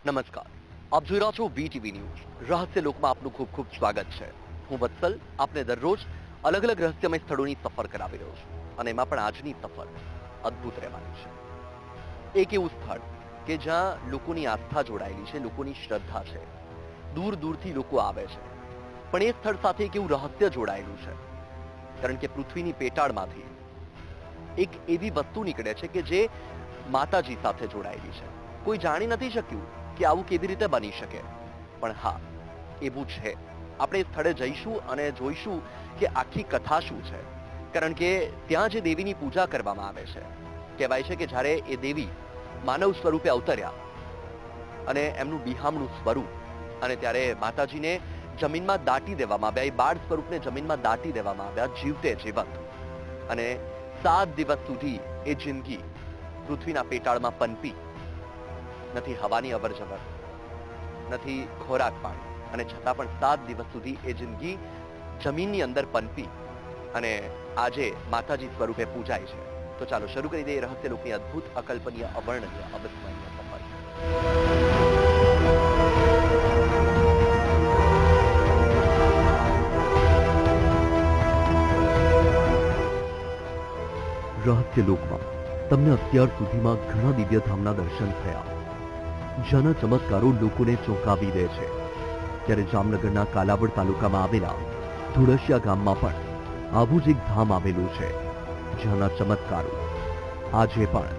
નમસ્કાર. આપ જોઈ રહ્યા છો વીટીવી ન્યૂઝ. રહસ્ય લોકમાં આપનું ખૂબ ખૂબ સ્વાગત છે. હું વત્સલ આપને દરરોજ અલગ અલગ રહસ્યમય સ્થળોની સફર કરાવી રહ્યો છું અને એમાં પણ આજની સફર અદ્ભુત રહેવાની છે. એક એવું સ્થળ કે જ્યાં લોકોની આસ્થા જોડાયેલી છે, લોકોની શ્રદ્ધા છે. દૂર દૂરથી લોકો આવે છે, પણ એ સ્થળ સાથે એક એવું રહસ્ય જોડાયેલું છે, કારણ કે પૃથ્વીની પેટાળમાંથી એક એવી વસ્તુ નીકળે છે કે જે માતાજી સાથે જોડાયેલી છે. કોઈ જાણી નથી શક્યું કે આવું કેવી રીતે બની શકે, પણ હા, એવું છે. આપણે એ સ્થળે જઈશું અને જોઈશું કે આખી કથા શું છે, કારણ કે ત્યાં જે દેવીની પૂજા કરવામાં આવે છે, કહેવાય છે કે જ્યારે એ દેવી માનવ સ્વરૂપે અવતર્યા અને એમનું બિહામણું સ્વરૂપ, અને ત્યારે માતાજીને જમીનમાં દાટી દેવામાં આવ્યા, એ બાળ સ્વરૂપને જમીનમાં દાટી દેવામાં આવ્યા જીવતે જીવંત, અને 7 દિવસ સુધી એ જિંદગી પૃથ્વીના પેટાળમાં પનપી. નથી હવાની અવર જવર, નથી ખોરાક પાણી, અને છતાં પણ 7 દિવસ સુધી એ જિંદગી જમીનની અંદર પનપી અને આજે માતાજી સ્વરૂપે પૂજાય છે. તો ચાલો શરૂ કરી દઈએ રહસ્ય લોકની અદ્ભુત, અકલ્પનીય, અવર્ણનીય, અવિસ્મરણીય સફર. રહસ્ય લોકમાં તમને અત્યાર સુધીમાં ઘણા દિવ્યધામના દર્શન થયા, જેના ચમત્કારો લોકોને ચોંકાવી દે છે. ત્યારે જામનગરના કાલાવડ તાલુકામાં આવેલા ધુળસિયા ગામમાં પણ આવું જ એક ધામ આવેલું છે, જેના ચમત્કારો આજે પણ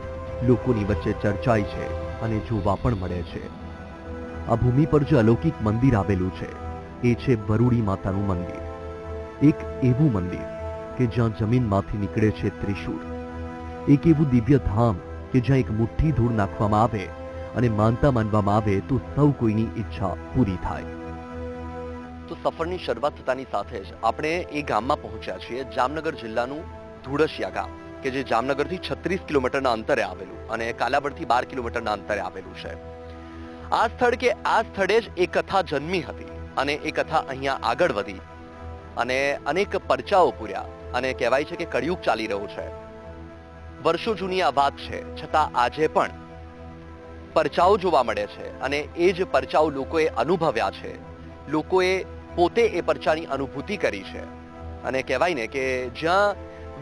લોકોની વચ્ચે ચર્ચાય છે અને જોવા પણ મળે છે. આ ભૂમિ પર જે અલૌકિક મંદિર આવેલું છે એ છે વરુડી માતાનું મંદિર. એક એવું મંદિર કે જ્યાં જમીનમાંથી નીકળે છે ત્રિશૂળ. એક એવું દિવ્ય ધામ કે જ્યાં એક મુઠ્ઠી ધૂળ નાખવામાં આવે અને માનતા માનવામાં આવે તો સૌ કોઈની ઈચ્છા પૂરી થાય. તો સફરની શરૂઆત થતાની સાથે જ આપણે એ ગામમાં પહોંચ્યા છીએ, જામનગર જિલ્લાનું ધુળસિયા ગામ, કે જે જામનગરથી 36 કિલોમીટરના અંતરે આવેલું અને કાલાવડથી 12 કિલોમીટરના અંતરે આવેલું છે. આ સ્થળે જ એ કથા જન્મી હતી અને એ કથા અહીંયા આગળ વધી અને અનેક પરચાઓ પૂર્યા, અને કહેવાય છે કે કળિયુગ ચાલી રહ્યો છે. વર્ષો જૂની આ વાત છે, છતાં આજે પણ પરચાઓ જોવા મળે છે અને એ જ પરચાઓ લોકોએ અનુભવ્યા છે, લોકોએ પોતે એ પરચાની અનુભૂતિ કરી છે. અને કહેવાય ને કે જ્યાં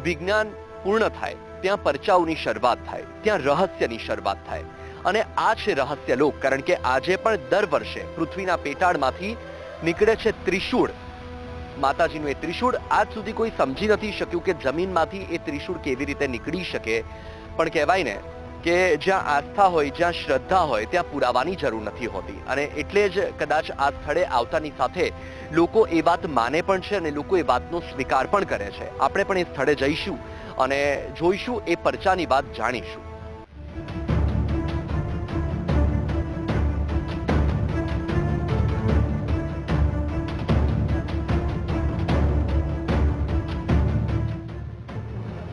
વિજ્ઞાન પૂર્ણ થાય ત્યાં પરચાઓની શરૂઆત થાય, ત્યાં રહસ્યની શરૂઆત થાય. અને આ છે રહસ્ય લોક, કારણ કે આજે પણ દર વર્ષે પૃથ્વીના પેટાળમાંથી નીકળે છે ત્રિશૂળ. માતાજીનું એ ત્રિશૂળ આજ સુધી કોઈ સમજી નથી શક્યું કે જમીનમાંથી એ ત્રિશૂળ કેવી રીતે નીકળી શકે, પણ કહેવાય ને કે જ્યાં આસ્થા હોય, જ્યાં શ્રદ્ધા હોય, ત્યાં પુરાવાની જરૂર નથી હોતી. અને એટલે જ કદાચ આ સ્થળે આવતાની સાથે લોકો એ વાત માને પણ છે અને લોકો એ વાતનો સ્વીકાર પણ કરે છે. આપણે પણ એ સ્થળે જઈશું અને જોઈશું, એ પરચાની વાત જાણીશું.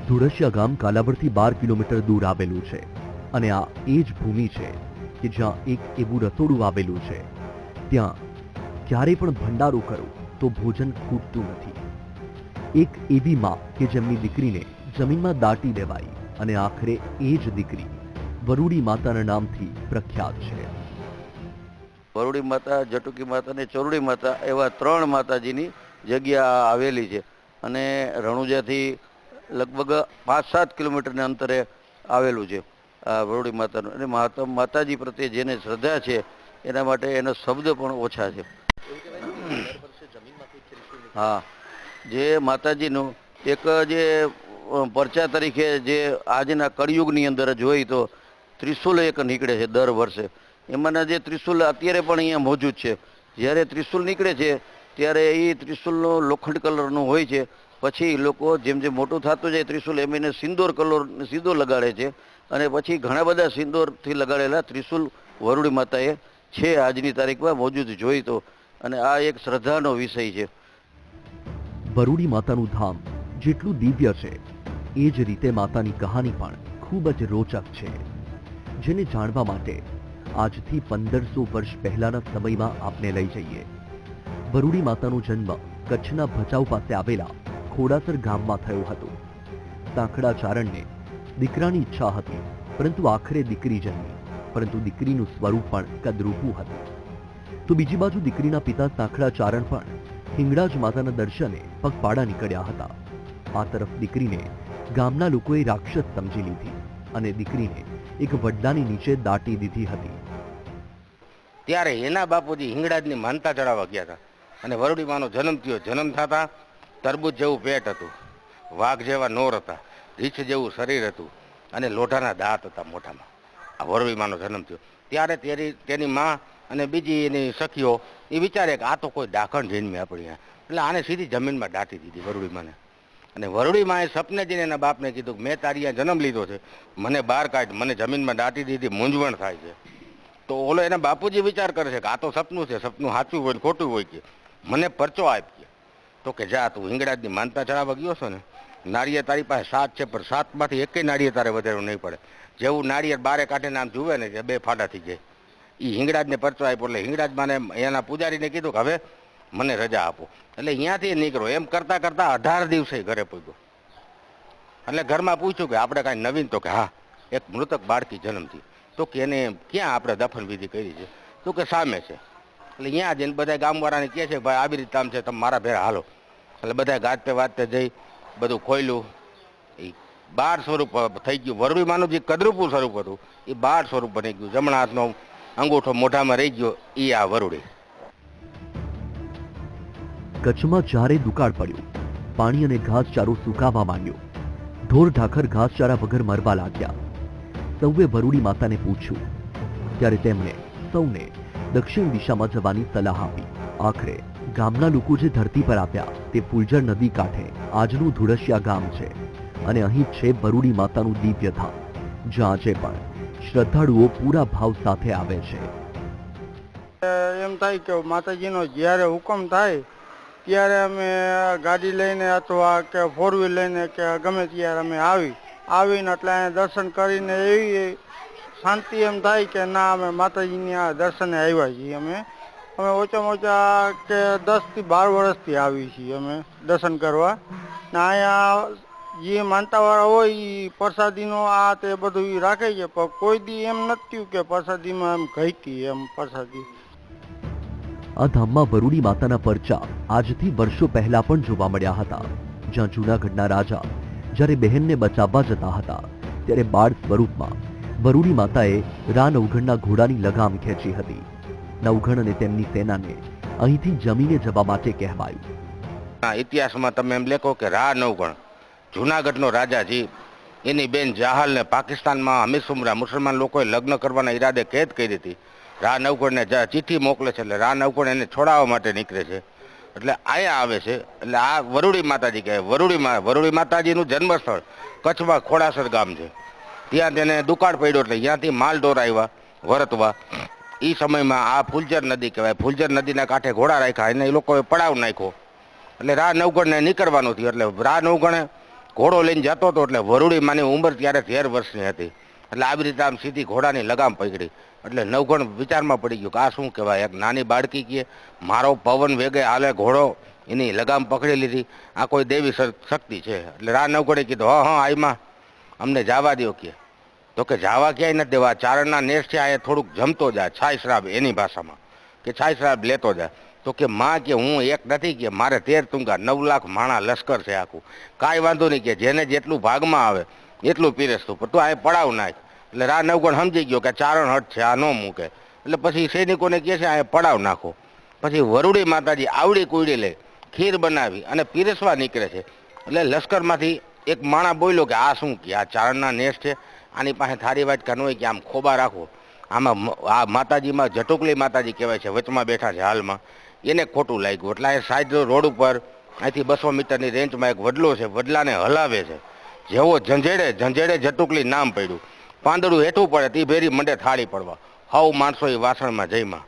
ધુળસિયા ગામ કાલાવડથી 12 કિલોમીટર દૂર આવેલું છે અને આ એ જ ભૂમિ છે કે જ્યાં એક એવું રસોડું આવેલું છે. ત્યાં ક્યારે પણ ભંડારો કરો તો ભોજન ખૂટતું નથી. એક એવી માં કે જેમની દીકરીને જમીનમાં દાટી દેવાઈ અને આખરે એ જ દીકરી વરુડી માતાના નામથી પ્રખ્યાત છે. વરુડી માતા, જટુકી માતા અને ચરુડી માતા એવા 3 માતાજીની જગ્યા આવેલી છે અને રણુજાથી લગભગ 5-7 કિલોમીટરના અંતરે આવેલું છે આ વરુડી માતાનું. અને માતાજી પ્રત્યે જેને શ્રદ્ધા છે એના માટે એનો શબ્દ પણ ઓછા છે. હા, જે માતાજીનું એક જે પરચા તરીકે જે આજના કળિયુગની અંદર જોઈ તો ત્રિશુલ એક નીકળે છે દર વર્ષે. એમાંના જે ત્રિશુલ અત્યારે પણ અહીંયા મોજૂદ છે. જ્યારે ત્રિશુલ નીકળે છે ત્યારે એ ત્રિશુલનું લોખંડ કલરનું હોય છે. પછી લોકો જેમ જેમ મોટું થતું જાય ત્રિશુલ એમ એને સિંદૂર લગાડે છે અને પછી ઘણા બધા સિંદૂરથી લગાડેલા ત્રિશુલ વરુડી માતાએ છે આજની તારીખમાં મોજૂદ જોઈ તો. અને આ એક શ્રદ્ધાનો વિષય છે. વરુડી માતાનું ધામ જેટલું દિવ્ય છે એ જ રીતે માતાની કહાની પણ ખૂબ જ રોચક છે, જેને જાણવા માટે આજથી 1500 વર્ષ પહેલાના સમયમાં આપને લઈ જઈએ. વરુડી માતાનો જન્મ કચ્છના ભચાઉ પાસે આવેલા ખોડાસર ગામમાં થયો હતો. સાંકડા ચારણને દીકરાની ઈચ્છા હતી, પરંતુ આખરે દીકરી જન્મી, પરંતુ દીકરીનું સ્વરૂપ પણ કદરૂપું હતું. તો બીજી બાજુ દીકરીના પિતા સાંખડા ચારણ પણ હિંગળાજ માતાના દર્શને પગપાળા નીકળ્યા હતા. આ તરફ દીકરીને ગામના લોકોએ રાક્ષસ સમજી લીધી અને દીકરીને એક વડલાની નીચે દાટી દીધી હતી. ત્યારે એના બાપુજી હિંગળાજની માનતા ચડાવવા ગયા હતા અને વરુડીમાનો જન્મ થયો. જન્મ થતા તરબૂચ જેવું પેટ હતું, વાઘ જેવા નોર હતા, રીછ જેવું શરીર હતું અને લોઢાના દાંત હતા મોઢામાં. આ વરુડીમાનો જન્મ થયો ત્યારે તેની માં અને બીજી એની સખીઓ એ વિચારે કે આ તો કોઈ ડાકણ જન્મી આપણી, એટલે આને સીધી જમીનમાં દાટી દીધી વરુડીમાને. અને વરુડીમાએ સપને જઈને એના બાપને કીધું કે મેં તારી અહીંયા જન્મ લીધો છે, મને બહાર કાઢ, મને જમીનમાં દાટી દીધી, મૂંઝવણ થાય છે. તો ઓલો એના બાપુજી વિચાર કરે છે કે આ તો સપનું છે, સપનું સાચું હોય ખોટું હોય કે મને પરચો આપીએ. તો કે જા તું હિંગળાજની માનતા ચડાવવા ગયો છો ને, નાળિયેર તારી પાસે 7 છે પણ 7માંથી એકેય નાળિયેર તારે વધારે નહીં પડે. જેવું નાળિયેર બારે કાઢીને આમ જુએ ને કે 2 ફાડા થઈ જાય. એ હિંગળાજને પરચો આપ્યો એટલે હિંગળાજ માને એના પૂજારીને કીધું કે હવે મને રજા આપો. એટલે અહીંયાથી નીકળો. એમ કરતાં કરતાં 18 દિવસે ઘરે પહોંચ્યો. એટલે ઘરમાં પૂછ્યું કે આપણે કાંઈ નવીન? તો કે હા, એક મૃતક બાળકી જન્મથી. તો કે એને ક્યાં આપણે દફન વિધિ કરી છે? તો કે સામે છે. એટલે અહીંયા જઈને બધા ગામવાળાને કહે છે ભાઈ આવી રીતે આમ છે, તમે મારા ભેરા હાલો. એટલે બધા ગાજતે વાજતે જઈ બધું ખોયલું. એ 12 સ્વરૂપ થઈ ગયું. વરુડીમાનું જે કદરૂપું સ્વરૂપ હતું એ 12 સ્વરૂપ બની ગયું. જમણા હાથનો અંગૂઠો મોઢામાં રહી ગયો એ આ વરુડી. કચ્છમાં ચારે દુકાળ પડ્યું. પાણી અને ઘાસચારો સુકાવા માંડ્યો. ઢોર ઢાખર ઘાસચારા વગર મરવા લાગ્યા. સૌએ વરુડી માતાને પૂછ્યું ત્યારે તેમણે સૌને દક્ષિણ દિશામાં જવાની સલાહ આપી. આખરે ગામના લોકો જે ધરતી પર આવ્યા તે ફુલઝર નદી કાંઠે આજનું ધુળસિયા ગામ છે અને અહીં છે વરુડી માતાનું દિવ્ય ધામ, જ્યાં આજે પણ શ્રદ્ધાળુઓ પૂરા ભાવ સાથે આવે છે. એમ થાય કે માતાજીનો જ્યારે હુકમ થાય ત્યારે અમે ગાડી લઈને અથવા કે 4 વ્હીલ લઈને કે ગમે ત્યારે અમે આવીને એટલે અહીંયા દર્શન કરીને એવી શાંતિ એમ થાય કે ના અમે માતાજીની આ દર્શને આવ્યા છીએ. અમે ઓછામાં ઓછા કે 10 થી 12 વર્ષથી આવી છીએ અમે દર્શન કરવા. ને અહીંયા જે માનતાવાળા હોય એ પ્રસાદીનો આ તે બધું રાખે છે, પણ કોઈ દી એમ નથી થયું કે પ્રસાદીમાં એમ ઘઈતી એમ પ્રસાદી. આ ધામમાં વરુડી માતાના પરચા આજથી વર્ષો પહેલા પણ જોવા મળ્યા હતા. જ્યાં જૂનાગઢના રાજા જ્યારે બહેનને બચાવવા જતા હતા ત્યારે બાળ સ્વરૂપમાં વરુડી માતાએ રા નવઘણના ઘોડાની લગામ ખેંચી હતી. નવઘણ અને તેમની સેનાને અહીંથી જમીને જવા માટે કહેવાયું. ઇતિહાસમાં તમે એમ લેખો કે રા નવઘણ જૂનાગઢનો રાજાજી એની બેન જાહલને પાકિસ્તાનમાં હમીરસુમરા મુસલમાન લોકોએ લગ્ન કરવાના ઈરાદે કેદ કરી હતી. રા નવઘણને ચિઠ્ઠી મોકલે છે એટલે રા નવઘણ એને છોડાવવા માટે નીકળે છે. એટલે આયા આવે છે. એટલે આ વરુડી માતાજી કહેવાય. વરુડી માતાજીનું જન્મસ્થળ કચ્છમાં ખોડાસર ગામ છે. ત્યાં તેને દુકાળ પડ્યો એટલે ત્યાંથી માલ ઢોર આવ્યા વરતવા. એ સમયમાં આ ફુલઝર નદી કહેવાય. ફુલઝર નદીના કાંઠે ઘોડા રાખ્યા અને એ લોકોએ પડાવ નાખ્યો. એટલે રા નવઘણને નીકળવાનું થયું. એટલે રા નવઘણે ઘોડો લઈને જતો હતો. એટલે વરુડી માની ઉંમર ત્યારે 13 વર્ષની હતી. એટલે આવી રીતે આમ સીધી ઘોડાની લગામ પકડી. એટલે નવઘણ વિચારમાં પડી ગયું કે આ શું કહેવાય? એક નાની બાળકી કહે મારો પવન વેગે હાલે ઘોડો, એની લગામ પકડી લીધી, આ કોઈ દેવી શક્તિ છે. એટલે રા નવઘણે કીધું હા આઈમાં અમને જવા દો કે. તો કે જવા ક્યાંય નથી દેવા, ચારણના નેસ છે આ થોડુંક જમતો જાય, છાય શ્રાપ એની ભાષામાં કે છાય શ્રાપ લેતો જાય. તો કે માં કે હું એક નથી કે મારે 13 તુંગા 9 લાખ માણા લશ્કર છે આખું, કાંઈ વાંધો નહીં કે જેને જેટલું ભાગમાં આવે એટલું પીરસતું, પણ તું આ પડાવ નાખ. એટલે રા નવઘણ સમજી ગયો કે ચારણ હટ છે, આ ન મૂકે. એટલે પછી સૈનિકોને કહે છે આ પડાવ નાખો. પછી વરુડી માતાજી આવડી કુડી લે ખીર બનાવી અને પીરસવા નીકળે છે. એટલે લશ્કરમાંથી એક માણા બોલ્યો કે આ શું કે આ ચારણના નેસ છે, આની પાસે થાળી વાટકા ન હોય કે આમ ખોબા રાખો. આમાં આ માતાજીમાં જટુકલી માતાજી કહેવાય છે, વચમાં બેઠા છે હાલમાં, એને ખોટું લાગ્યું. એટલે આ સાઈડ રોડ ઉપર અહીંથી 200 મીટરની રેન્જમાં એક વડલો છે, વડલાને હલાવે છે. જેવો ઝંઝેડે જટુકલી નામ પડ્યું, પાંદડું હેઠું પડે તે ભેરી મંડે થાળી પડવા. હાવ માણસો એ વાસણમાં જઈમાં.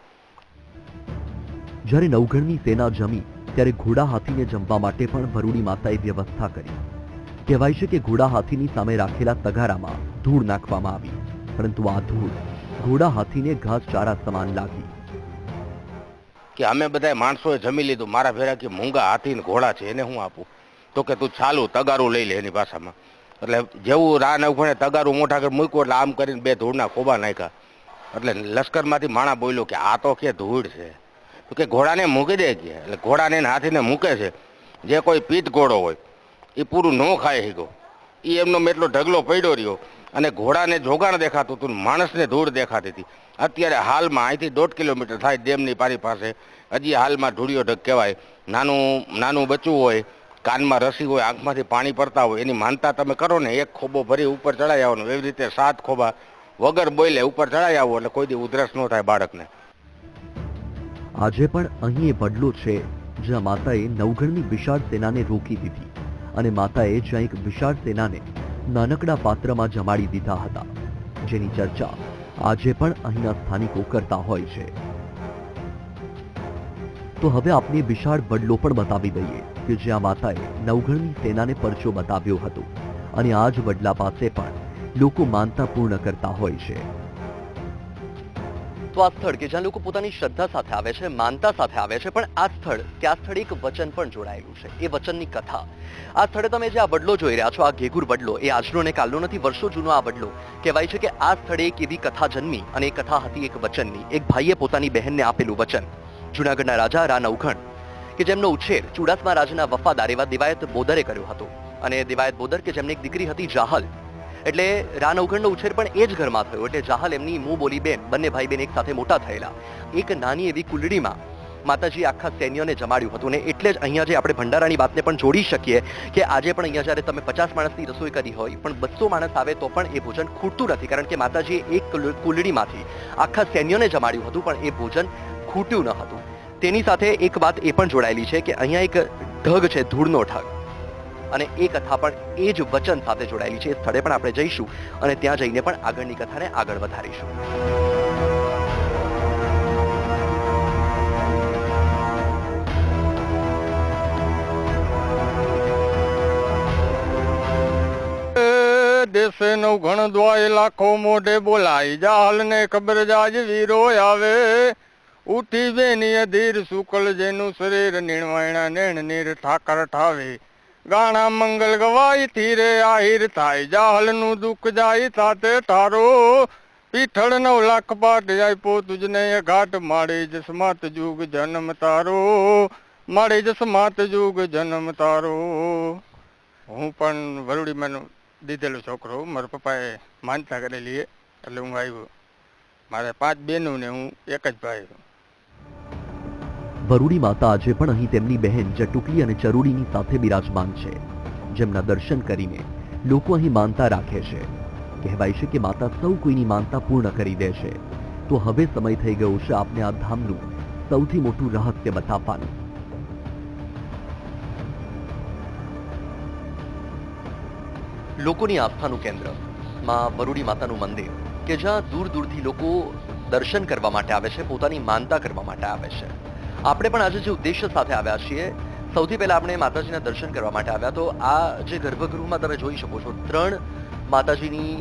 જ્યારે નવઘણની સેના જમી ત્યારે ઘોડા હાથીને જમવા માટે પણ વરુડી માતાએ વ્યવસ્થા કરી. કહેવાય છે કે ઘોડા હાથીની સામે રાખેલા તગારામાં ધૂળ નાખવામાં આવી, પરંતુ આ ધૂળ ઘોડા હાથીને ઘાસચારા સમાન લાગી. કે અમે બધા માણસોએ જમી લીધું, મારા ભેરા કે મૂંગા હાથી ને ઘોડા છે એને હું આપું? તો કે તું ચાલુ તગારું લઈ લે એની ભાષામાં. એટલે જેવું રા નવઘણે તગારું મોઢા આગળ મૂક્યું એટલે આમ કરીને 2 ધૂળના ખોબા નાખ્યા. એટલે લશ્કરમાંથી માણા બોલ્યો કે આ તો કે ધૂળ છે, તો કે ઘોડાને મૂકી દે કે. એટલે ઘોડાને હાથીને મૂકે છે. જે કોઈ પીત ઘોડો હોય એ પૂરું ન ખાય શીખો, એ એમનો એટલો ઢગલો પડ્યો રહ્યો અને ઘોડાને જોગાણ દેખાતું હતું, માણસને ધૂળ દેખાતી હતી. અત્યારે હાલમાં અહીંથી 1.5 કિલોમીટર થાય ડેમની પારી પાસે, હજી હાલમાં ધૂળિયો ઢગ કહેવાય. નાનું બચ્ચું હોય, કાનમાં રસી હોય, આંખમાંથી પાણી પડતા હોય, એની માનતા તમે કરો ને, એક ખોબો ભરી ઉપર ચડાઈ આવવાનું. એવી રીતે 7 ખોબા વગર બોલે ઉપર ચડાઈ આવો એટલે કોઈ દી ઉધરસ ન થાય બાળકને. આજે પણ અહીં એ વડલો છે જ્યાં માતાએ નવઘણની વિશાળ સેનાને રોકી દીધી અને માતાએ જ્યાં એક વિશાળ સેનાને નાનકડા પાત્રમાં જમાડી દીધા હતા, જેની ચર્ચા આજે પણ અહીંના સ્થાનિકો કરતા હોય છે. તો હવે આપને વિશાળ વડલો પણ બતાવી દઈએ કે જ્યાં માતાએ નવઘણની સેનાને પરચો બતાવ્યો હતો અને આ જ વડલા પાસે પણ લોકો માનતા પૂર્ણ કરતા હોય છે. તો આ સ્થળ કે જ્યાં લોકો પોતાની શ્રદ્ધા સાથે આવે છે, માનતા સાથે આવે છે, પણ આ સ્થળ ત્યાં સ્થળ એક વચન પણ જોડાયેલું છે, એ વચનની કથા. આ સ્થળે તમે જે આ વડલો જોઈ રહ્યા છો, આ ઘેઘુર વડલો, એ આજનો ને કાલનો નથી, વર્ષો જૂનો આ વડલો. કહેવાય છે કે આ સ્થળે એક એવી કથા જન્મી અને એ કથા હતી એક વચનની. એક ભાઈએ પોતાની બહેનને આપેલું વચન. જૂનાગઢના રાજા રા નવઘણ કે જેમનો ઉછેર ચુડાસમા રાજાના વફાદાર એવા દિવાયત બોદરે કર્યો હતો, અને દિવાયત બોદર કે જેમની એક દીકરી હતી જાહલ, એટલે રા નવઘણનો ઉછેર પણ એ જ ઘરમાં થયો. એટલે જાહલ એમની મું બોલી બેન, બંને ભાઈ બેન એક સાથે મોટા થયેલા. એક નાની એવી કુલડીમાં માતાજી આખા સૈન્યને જમાડ્યું હતું. ને એટલે જ અહીંયા જે આપણે ભંડારાની વાતને પણ જોડી શકીએ કે આજે પણ અહીંયા જ્યારે તમે 50 માણસની રસોઈ કરી હોય પણ 200 માણસ આવે તો પણ એ ભોજન ખૂટતું નથી, કારણ કે માતાજીએ એક કુલડીમાંથી આખા સૈન્યને જમાડ્યું હતું, પણ એ ભોજન ખૂટ્યું ન હતું. તેની સાથે એક વાત એ પણ જોડાયેલી છે કે અહીંયા એક ઢગ છે, ધૂળનો ઢગ, અને એ કથા પણ એ જ વચન સાથે જોડાયેલી છે. એ સ્થળે પણ આપણે જઈશું અને ત્યાં જઈને પણ આગળની કથાને આગળ વધારીશું. દેશે નવઘણ દ્વાય લાખો મોઢે બોલાય, જાહલ ને ખબર જાજ વીરો આવે. ઉઠી બેની અધીર શુકલ જેનું શરીર નિર્વાયણા નેણ નીર ઠાકર ઠાવે. ગાણા મંગલ ગવાય થીરે આહિર થાય, જાહલ નું દુઃખ જાય સાથે તારો. પીઠળ 9 લાખ પાટ જાય પો તુજને ઘાટ, માળે જસમાત જુગ જન્મ તારો, માળે જસમાત જુગ જન્મ તારો. હું પણ વરુડીમાં દીધેલો છોકરો, મારા પપ્પાએ માનતા કરેલી એટલે હું આવ્યો. મારે 5 બહેનો ને હું એક જ ભાઈ. વરુડી માતા આજે પણ અહીં તેમની બહેન જટુકલી અને ચરુડીની સાથે બિરાજમાન છે, જેમના દર્શન કરીને લોકો અહીં માનતા રાખે છે. કહેવાય છે કે માતા સૌ કોઈની માનતા પૂર્ણ કરી દે છે. તો હવે સમય થઈ ગયો છે આપને આ ધામનું સૌથી મોટું રહસ્ય બતાવવાનું. લોકોની આસ્થાનું કેન્દ્ર માં વરુડી માતાનું મંદિર, કે જ્યાં દૂર દૂરથી લોકો દર્શન કરવા માટે આવે છે, પોતાની માનતા કરવા માટે આવે છે. આપણે પણ આજે જે ઉદ્દેશ્ય સાથે આવ્યા છીએ, સૌથી પહેલા આપણે માતાજીના દર્શન કરવા માટે આવ્યા. તો આ જે ગર્ભગૃહમાં તમે જોઈ શકો છો, 3 માતાજીની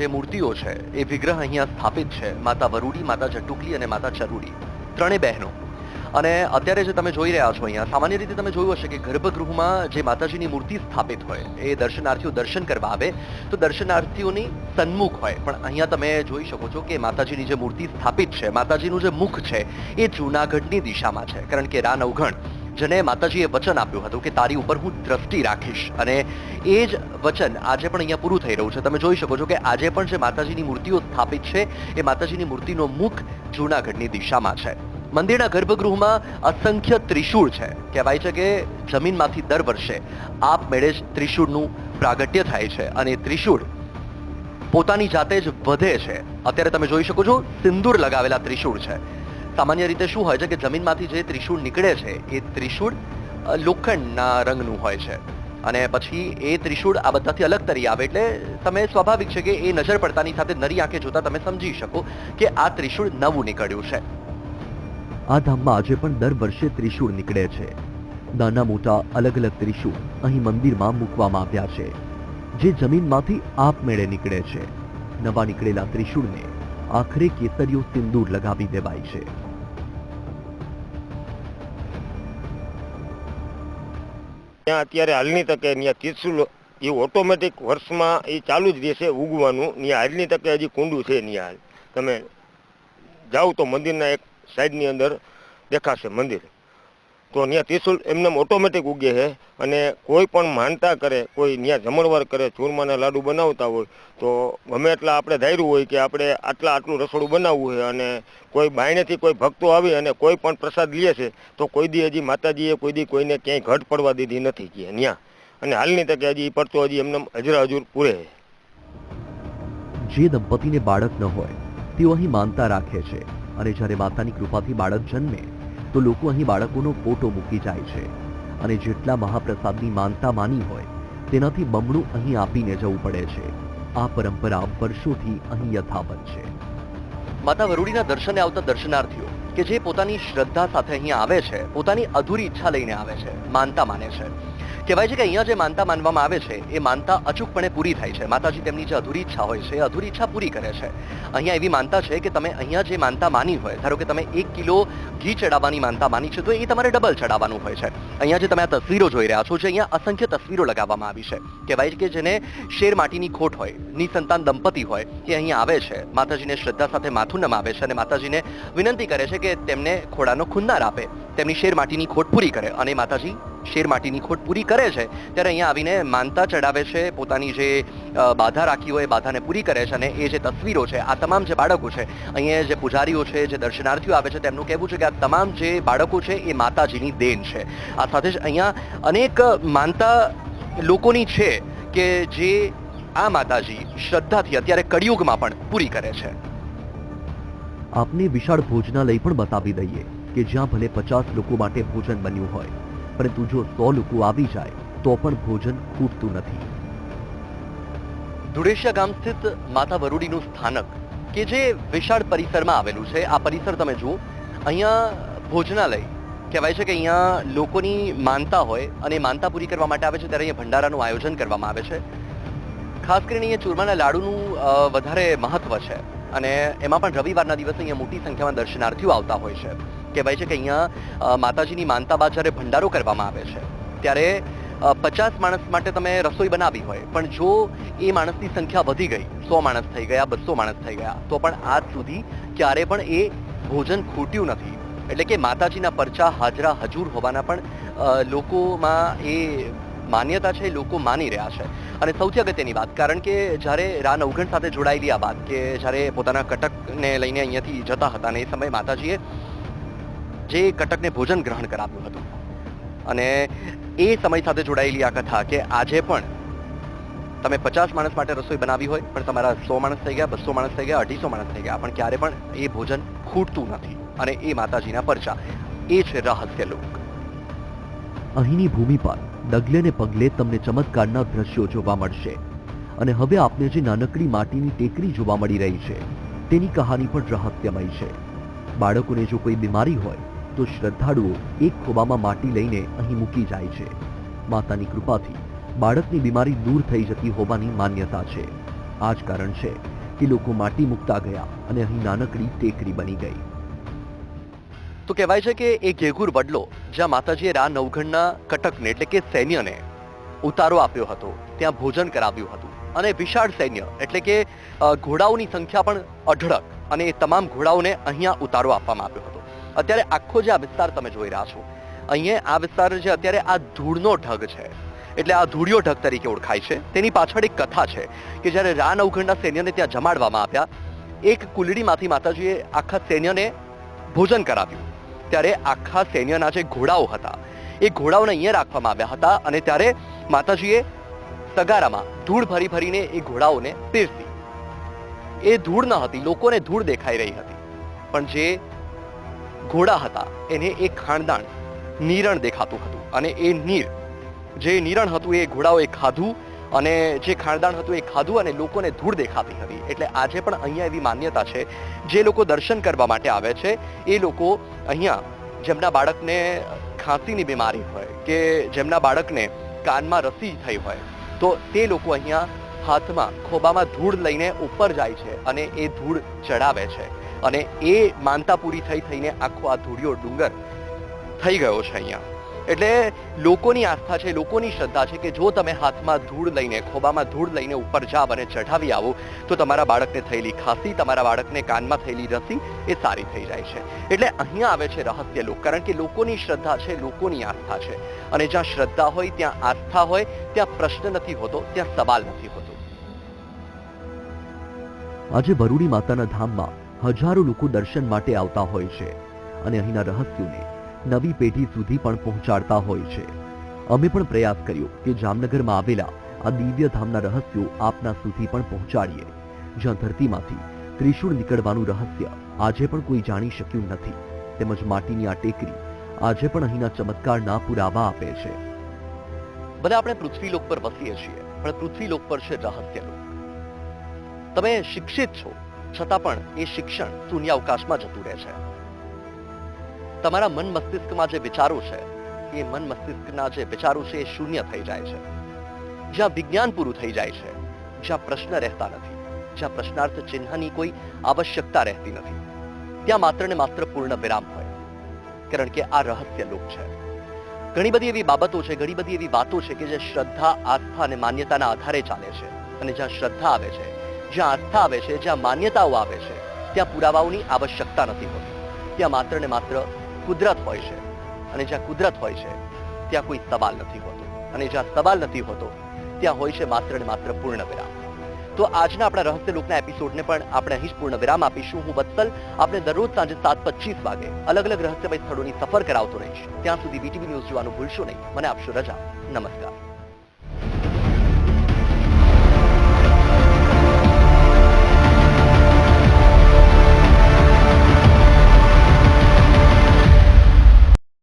જે મૂર્તિઓ છે એ વિગ્રહ અહીંયા સ્થાપિત છે. માતા વરુડી, માતા જટુકલી અને માતા ચરુડી, 3 બહેનો. અને અત્યારે જે તમે જોઈ રહ્યા છો અહીંયા, સામાન્ય રીતે તમે જોયું હશે કે ગર્ભગૃહમાં જે માતાજીની મૂર્તિ સ્થાપિત હોય એ દર્શનાર્થીઓ દર્શન કરવા આવે તો દર્શનાર્થીઓની સન્મુખ હોય, પણ અહીંયા તમે જોઈ શકો છો કે માતાજીની જે મૂર્તિ સ્થાપિત છે, માતાજીનું જે મુખ છે એ જૂનાગઢની દિશામાં છે. કારણ કે રા નવઘણ જેને માતાજીએ વચન આપ્યું હતું કે તારી ઉપર હું દ્રષ્ટિ રાખીશ, અને એ જ વચન આજે પણ અહીંયા પૂરું થઈ રહ્યું છે. તમે જોઈ શકો છો કે આજે પણ જે માતાજીની મૂર્તિઓ સ્થાપિત છે એ માતાજીની મૂર્તિનો મુખ જૂનાગઢની દિશામાં છે. મંદિરના ગર્ભગૃહમાં અસંખ્ય ત્રિશૂળ છે. કહેવાય છે કે જમીનમાંથી દર વર્ષે આપમેળે જ ત્રિશૂળનું પ્રાગટ્ય થાય છે, અને ત્રિશૂળ પોતાની જાતે જ વધે છે. અત્યારે તમે જોઈ શકો છો સિંદૂર લગાવેલા ત્રિશૂળ છે. સામાન્ય રીતે શું હોય છે કે જમીનમાંથી જે ત્રિશૂળ નીકળે છે એ ત્રિશૂળ લોખંડના રંગનું હોય છે, અને પછી એ ત્રિશૂળ આ બધાથી અલગ તરી આવે એટલે તમે સ્વાભાવિક છે કે એ નજર પડતાની સાથે નરી આંખે જોતા તમે સમજી શકો કે આ ત્રિશૂળ નવું નીકળ્યું છે. આ ધામમાં આજે પણ દર વર્ષે ત્રિશૂળ નીકળે છે. નાના મોટા અલગ અલગ ત્રિશૂળ અહીં મંદિરમાં મૂકવામાં આવ્યા છે, જે જમીનમાંથી આપમેળે નીકળે છે. નવા નીકળેલા ત્રિશૂળને આખરે કેસરીયો સિંદૂર લગાવી દેવાય છે. ત્યાં અત્યારે હાલની તકે ત્યાં ત્રિશુલ એ ઓટોમેટિક વર્ષમાં એ ચાલુ જ રહેશે ઉગવાનું. ત્યાં હાલની તકે હજી કુંડું છે. ત્યાં તમે જાઓ તો મંદિરના એક સાઈડની અંદર દેખાશે મંદિર, તો ત્યાં ત્રિશુલ એમને ઓટોમેટિક ઉગે છે. અને કોઈ પણ માનતા કરે, કોઈ ત્યાં જમણવાર કરે, ચૂરમાના લાડુ બનાવતા હોય તો ગમે એટલા આપણે ધાર્યું હોય કે આપણે આટલું રસોડું બનાવવું છે અને કોઈ બાયણેથી કોઈ ભક્તો આવી અને કોઈ પણ પ્રસાદ લે છે તો કોઈ દી હજી માતાજીએ કોઈ દી કોઈને ક્યાંય ઘટ પડવા દીધી નથી કે ત્યાં. અને હાલની તકે હજી પરચો હજી એમને હજરા હજુર પૂરે છે. જે દંપતીને બાળક ન હોય તેઓ અહીં માનતા રાખે છે અને જ્યારે માતાની કૃપાથી બાળક જન્મે તો લોકો અહીં બાળકોનો ફોટો મૂકી જાય છે અને જેટલા મહાપ્રસાદની માનતા માની હોય તેનાથી બમણું અહીં આપીને જવું પડે છે. આ પરંપરા વર્ષોથી અહીં યથાવત છે. માતા વરુડીના દર્શને આવતા દર્શનાર્થીઓ કે જે પોતાની શ્રદ્ધા સાથે અહીં આવે છે, પોતાની અધૂરી ઈચ્છા લઈને આવે છે, માનતા માને છે. કહેવાય છે કે અહીંયા જે માનતા માનવામાં આવે છે એ માનતા અચૂકપણે પૂરી થાય છે. માતાજી તેમની જે અધૂરી ઈચ્છા હોય છે એ અધૂરી ઈચ્છા પૂરી કરે છે. અહીંયા એવી માનતા છે કે તમે અહીંયા જે માનતા માની હોય, ધારો કે તમે 1 કિલો ઘી ચડાવવાની માનતા માની છે તો એ તમારે ડબલ ચડાવવાનું હોય છે. અહીંયા જે તમે આ તસવીરો જોઈ રહ્યા છો, જે અહીંયા અસંખ્ય તસવીરો લગાવવામાં આવી છે. કહેવાય છે કે જેને શેર માટીની ખોટ હોય, નિસંતાન દંપતી હોય, એ અહીં આવે છે, માતાજીને શ્રદ્ધા સાથે માથું નમાવે છે અને માતાજીને વિનંતી કરે છે કે તેમને ખોડાનો ખુન્નાર આપે, તેમની શેર માટીની ખોટ પૂરી કરે. અને માતાજી શેર માટીની ખોટ પૂરી કરે છે ત્યારે અહીંયા આવીને માનતા ચડાવે છે, પોતાની જે બાધા રાખી હોય એ બાધાને પૂરી કરે છે. અને એ જે તસવીરો છે, આ તમામ જે બાળકો છે, અહીંયા જે પૂજારીઓ છે, જે દર્શનાર્થીઓ આવે છે, તેમનું કહેવું છે કે આ તમામ જે બાળકો છે એ માતાજીની દેન છે. આ સાથે જ અહીંયા અનેક માનતા લોકોની છે કે જે આ માતાજી શ્રદ્ધાથી અત્યારે કળિયુગમાં પણ પૂરી કરે છે. આપને વિશાળ ભોજનાલય પણ બતાવી દઈએ કે જ્યાં ભલે 50 લોકો માટે ભોજન બન્યું હોય, પરંતુ જો 100 લોકો આવી જાય તો પણ ભોજન ખૂટતું નથી. ધુળેશિયા ગામ સ્થિત માતા વરુડીનું સ્થાનક કે જે વિશાળ પરિસરમાં આવેલું છે. આ પરિસર તમે જુઓ, અહીંયા ભોજનાલય કહેવાય છે કે અહીંયા લોકોની માનતા હોય અને માનતા પૂરી કરવા માટે આવે છે ત્યારે અહીંયા ભંડારાનું આયોજન કરવામાં આવે છે. ખાસ કરીને અહીંયા ચૂરમાના લાડુનું વધારે મહત્વ છે અને એમાં પણ રવિવારના દિવસે અહીંયા મોટી સંખ્યામાં દર્શનાર્થીઓ આવતા હોય છે. કહેવાય છે કે અહીંયા માતાજીની માનતા બાદ જ્યારે ભંડારો કરવામાં આવે છે ત્યારે 50 માણસ માટે તમે રસોઈ બનાવી હોય, પણ જો એ માણસની સંખ્યા વધી ગઈ, 100 માણસ થઈ ગયા, 200 માણસ થઈ ગયા, તો પણ આજ સુધી ક્યારે પણ એ ભોજન ખૂટ્યું નથી. એટલે કે માતાજીના પરચા હાજરા હજુર હોવાના પણ લોકોમાં એ માન્યતા છે, લોકો માની રહ્યા છે. અને સૌથી અગત્યની વાત, કારણ કે જ્યારે રા નવઘણ સાથે જોડાયેલી આ વાત કે જ્યારે પોતાના કટકને લઈને અહીંયાથી જતા હતા અને એ સમયે માતાજીએ જે કટકને ભોજન ગ્રહણ કરાવ્યું હતું અને એ સમય સાથે જોડાયેલી આ કથા કે આજે પણ તમે 50 માણસ માટે રસોઈ બનાવી હોય પણ તમારા 100 માણસ થઈ ગયા, 200 માણસ થઈ ગયા, 250 માણસ થઈ ગયા, પણ ક્યારે પણ એ ભોજન ખૂટતું નથી. અને એ માતાજીના પરચા, એ છે રહસ્ય લોક. અહીંની ભૂમિ પર ડગલે ને પગલે તમને ચમત્કારના દ્રશ્યો જોવા મળશે. અને હવે આપને જે નાનકડી માટીની ટેકરી જોવા મળી રહી છે તેની કહાની પણ રહસ્યમય છે. બાળકોને જો કોઈ બીમારી હોય તો શ્રદ્ધાળુઓ એક ખોબામાં માટી લઈને અહીં મૂકી જાય છે. માતાની કૃપાથી બાળકની બીમારી દૂર થઈ જતી હોવાની માન્યતા છે. આ જ કારણ છે કે લોકો માટી મૂકતા ગયા અને અહીં નાનકડી ટેકરી બની ગઈ. તો કહેવાય છે કે એ ઘેઘુર વડલો જ્યાં માતાજીએ રા નવઘણના કટકને એટલે કે સૈન્યને ઉતારો આપ્યો હતો, ત્યાં ભોજન કરાવ્યું હતું અને વિશાળ સૈન્ય એટલે કે ઘોડાઓની સંખ્યા પણ અઢળક, અને એ તમામ ઘોડાઓને અહીંયા ઉતારો આપવામાં આવ્યો હતો. અત્યારે આખો જે આ વિસ્તાર તમે જોઈ રહ્યા છો, અહીંયા આ વિસ્તાર જે અત્યારે આ ધૂળનો ઢગ છે, એટલે આ ધૂળિયો ઢગ તરીકે ઓળખાય છે. તેની પાછળ એક કથા છે કે જ્યારે રા નવઘણના સૈન્યને ત્યાં જમાડવામાં આવ્યા, એક કુલડીમાંથી માતાજીએ આખા સૈન્યને ભોજન કરાવ્યું. ત્યારે આખા સૈન્યના જે ઘોડાઓ હતા એ ઘોડાઓને અહીંયા રાખવામાં આવ્યા હતા અને ત્યારે માતાજીએ તગારામાં ધૂળ ભરી ભરીને એ ઘોડાઓને પીરસી. એ ધૂળ ન હતી, લોકોને ધૂળ દેખાઈ રહી હતી, પણ જે ઘોડા હતા એને એક ખાણદાણ નીરણ દેખાતું હતું અને એ જે નીરણ હતું એ ઘોડાઓએ ખાધું અને જે ખાણદાણ હતું એ ખાધું અને લોકોને ધૂળ દેખાતી હતી. એટલે આજે પણ અહીંયા એવી માન્યતા છે, જે લોકો દર્શન કરવા માટે આવે છે એ લોકો અહીંયા જેમના બાળકને ખાંસીની બીમારી હોય કે જેમના બાળકને કાનમાં રસી થઈ હોય તો તે લોકો અહીંયા હાથમાં ખોબામાં ધૂળ લઈને ઉપર જાય છે અને એ ધૂળ ચડાવે છે અને એ માનતા પૂરી થઈને આખો આ ધૂળિયો ડુંગર થઈ ગયો છે અહીંયા. એટલે લોકોની આસ્થા છે, લોકોની શ્રદ્ધા છે કે જો તમે હાથમાં ધૂળ લઈને, ખોબામાં ધૂળ લઈને ઉપર જાવ અને ચઢાવી આવો તો તમારા બાળકને થયેલી ખાંસી, તમારા બાળકને કાનમાં થયેલી રસી એ સારી થઈ જાય છે. એટલે અહીંયા આવે છે રહસ્ય લોક, કારણ કે લોકોની શ્રદ્ધા છે, લોકોની આસ્થા છે. અને જ્યાં શ્રદ્ધા હોય, ત્યાં આસ્થા હોય, ત્યાં પ્રશ્ન નથી હોતો, ત્યાં સવાલ નથી હોતો. આજે બરુડી માતાના ધામમાં હજારો લોકો દર્શન માટે આવતા હોય છે અને અહીંના રહસ્યોને નવી પેઢી સુધી પણ પહોંચાડતા હોય છે. અમે પણ પ્રયાસ કર્યો કે જામનગરમાં આવેલા આ દિવ્ય ધામના રહસ્યો આપના સુધી પણ પહોંચાડીએ. જ્યાં ધરતીમાંથી ત્રિશૂળ નીકળવાનું રહસ્ય આજે પણ કોઈ જાણી શક્યું નથી, તેમજ માટીની આ ટેકરી આજે પણ અહીંના ચમત્કારના પુરાવા આપે છે. ભલે આપણે પૃથ્વીલોક પર વસીએ છીએ, પણ પૃથ્વીલોક પર છે રહસ્યલોક. તમે શિક્ષિત છો છતાં પણ એ શિક્ષણ શૂન્ય અવકાશમાં જતું રહે છે. તમારા મન મસ્તિષ્કમાં જે વિચારો છે, એ મન મસ્તિષ્કના જે વિચારો છે એ શૂન્ય થઈ જાય છે. જ્યાં વિજ્ઞાન પૂરું થઈ જાય છે, જ્યાં પ્રશ્ન રહેતા નથી, જ્યાં પ્રશ્નાર્થ ચિહ્નની કોઈ આવશ્યકતા રહેતી નથી, ત્યાં માત્ર ને માત્ર પૂર્ણ વિરામ હોય. કારણ કે આ રહસ્ય લોક છે. ઘણી બધી એવી બાબતો છે, ઘણી બધી એવી વાતો છે કે જે શ્રદ્ધા, આસ્થા અને માન્યતાના આધારે ચાલે છે. અને જ્યાં શ્રદ્ધા આવે છે, જ્યાં આસ્થા આવે છે, જ્યાં માન્યતાઓ આવે છે, ત્યાં પુરાવાઓની આવશ્યકતા નથી હોતી. ત્યાં માત્ર ને માત્ર કુદરત હોય છે. અને જ્યાં કુદરત હોય છે ત્યાં કોઈ સવાલ નથી હોતો. અને જ્યાં સવાલ નથી હોતો ત્યાં હોય છે માત્ર ને માત્ર પૂર્ણ વિરામ. તો આજના આપણા રહસ્ય લોકના એપિસોડને પણ આપણે અહીં જ પૂર્ણ વિરામ આપીશું. હું વત્સલ આપણે દરરોજ સાંજે 7:25 વાગે અલગ અલગ રહસ્યમય સ્થળોની સફર કરાવતો રહીશ. ત્યાં સુધી વીટીવી ન્યૂઝ જોવાનું ભૂલશો નહીં. મને આપશો રજા. નમસ્કાર.